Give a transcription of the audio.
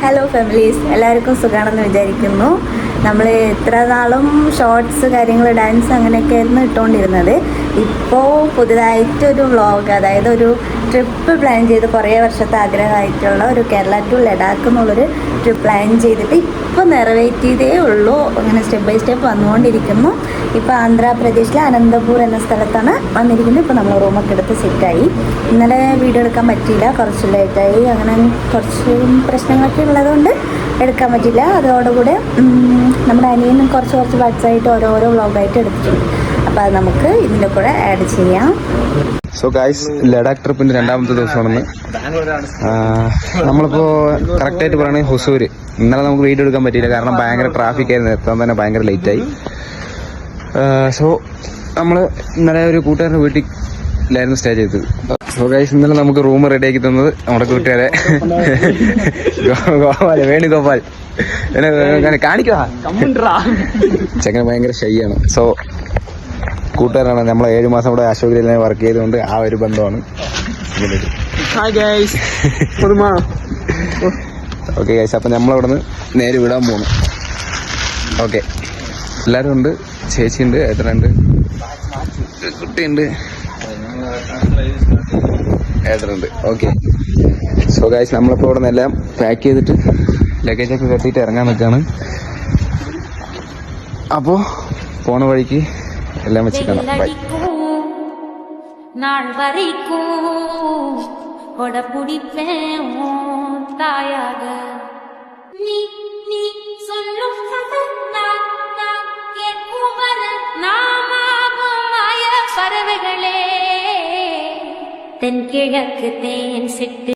Hello families, എല്ലാവർക്കും സുഖമാണെന്ന് വിചാരിക്കുന്നു. നമ്മൾ ഇത്ര നാളും ഷോർട്സ് കാര്യങ്ങൾ ഡാൻസ് അങ്ങനെയൊക്കെ ആയിരുന്നു ഇട്ടുകൊണ്ടിരുന്നത്. ഇപ്പോൾ പുതുതായിട്ടൊരു വ്ളോഗ്, അതായത് ഒരു ട്രിപ്പ് പ്ലാൻ ചെയ്ത് കുറേ വർഷത്തെ ആഗ്രഹമായിട്ടുള്ള ഒരു കേരള ടു ലഡാക്ക് എന്നുള്ളൊരു ട്രിപ്പ് പ്ലാൻ ചെയ്തിട്ട് ഇപ്പോൾ നിറവേറ്റിയതേ ഉള്ളൂ. അങ്ങനെ സ്റ്റെപ്പ് ബൈ സ്റ്റെപ്പ് വന്നുകൊണ്ടിരിക്കുന്നു. ഇപ്പോൾ ആന്ധ്രാപ്രദേശിലെ അനന്തപൂർ എന്ന സ്ഥലത്താണ് വന്നിരിക്കുന്നത്. ഇപ്പോൾ നമ്മൾ റൂമൊക്കെ എടുത്ത് സെറ്റായി. ഇന്നലെ വീഡിയോ എടുക്കാൻ പറ്റിയില്ല, കുറച്ച് ലേറ്റായി. അങ്ങനെ കുറച്ച് പ്രശ്നങ്ങളൊക്കെ ഉള്ളതുകൊണ്ട് എടുക്കാൻ പറ്റില്ല. അതോടുകൂടെ നമ്മുടെ അനിയനും കുറച്ച് ബഡ്സായിട്ട് ഓരോരോ വ്ളോഗായിട്ട് എടുത്തിട്ടുണ്ട്. അപ്പോൾ അത് നമുക്ക് ഇതിൻ്റെ കൂടെ ആഡ് ചെയ്യാം. സോ ഗൈസ്, ലഡാക്ക് ട്രിപ്പിന്റെ രണ്ടാമത്തെ ദിവസമാണെന്ന്. നമ്മളിപ്പോൾ കറക്റ്റായിട്ട് പറയുകയാണെങ്കിൽ ഹുസൂര്. ഇന്നലെ നമുക്ക് വീഡിയോ എടുക്കാൻ പറ്റിയില്ല, കാരണം ഭയങ്കര ട്രാഫിക് ആയിരുന്നു. എത്താൻ തന്നെ ഭയങ്കര ലേറ്റായി. സോ നമ്മൾ ഇന്നലെ ഒരു കൂട്ടുകാരുടെ വീട്ടിലായിരുന്നു സ്റ്റേ ചെയ്തത്. സോ ഗൈസ്, ഇന്നലെ നമുക്ക് റൂം റെഡിയാക്കി തന്നത് നമ്മുടെ കൂട്ടുകാരെ വേണുഗോപാൽ. കാണിക്കുക, ചെക്കൻ ഭയങ്കര ഷൈ ആണ്. സോ കൂട്ടുകാരാണ്. നമ്മളെ 7 മാസം ഇവിടെ അശോകിൽ വർക്ക് ചെയ്തുകൊണ്ട് ആ ഒരു ബന്ധമാണ്. ഓക്കെ ഗൈസ്, അപ്പം നമ്മളവിടെ നിന്ന് നേരെ വിടാൻ പോകണം. ഓക്കെ, എല്ലാവരും ഉണ്ട്. ചേച്ചിയുണ്ട്, ഏട്ടനുണ്ട്, കുട്ടിയുണ്ട്, ഏട്ടനുണ്ട്. ഓക്കെ, സോ ഗൈസ്, നമ്മളിപ്പോൾ ഇവിടെ നിന്നെല്ലാം പാക്ക് ചെയ്തിട്ട് ലഗേജൊക്കെ കെട്ടിയിട്ട് ഇറങ്ങാൻ നിൽക്കുകയാണ്. അപ്പോൾ പോണ വഴിക്ക് എല്ലാം വെച്ച് കാണാം. ബൈ. நாள் வரைக்கும் கொட பிடிப்பேன் தாயாக. நீ நீ சொல்லும் கேட்கும் நாமாவும் மாய பறவைகளே தென்கிழக்கு தேன் சிட்டு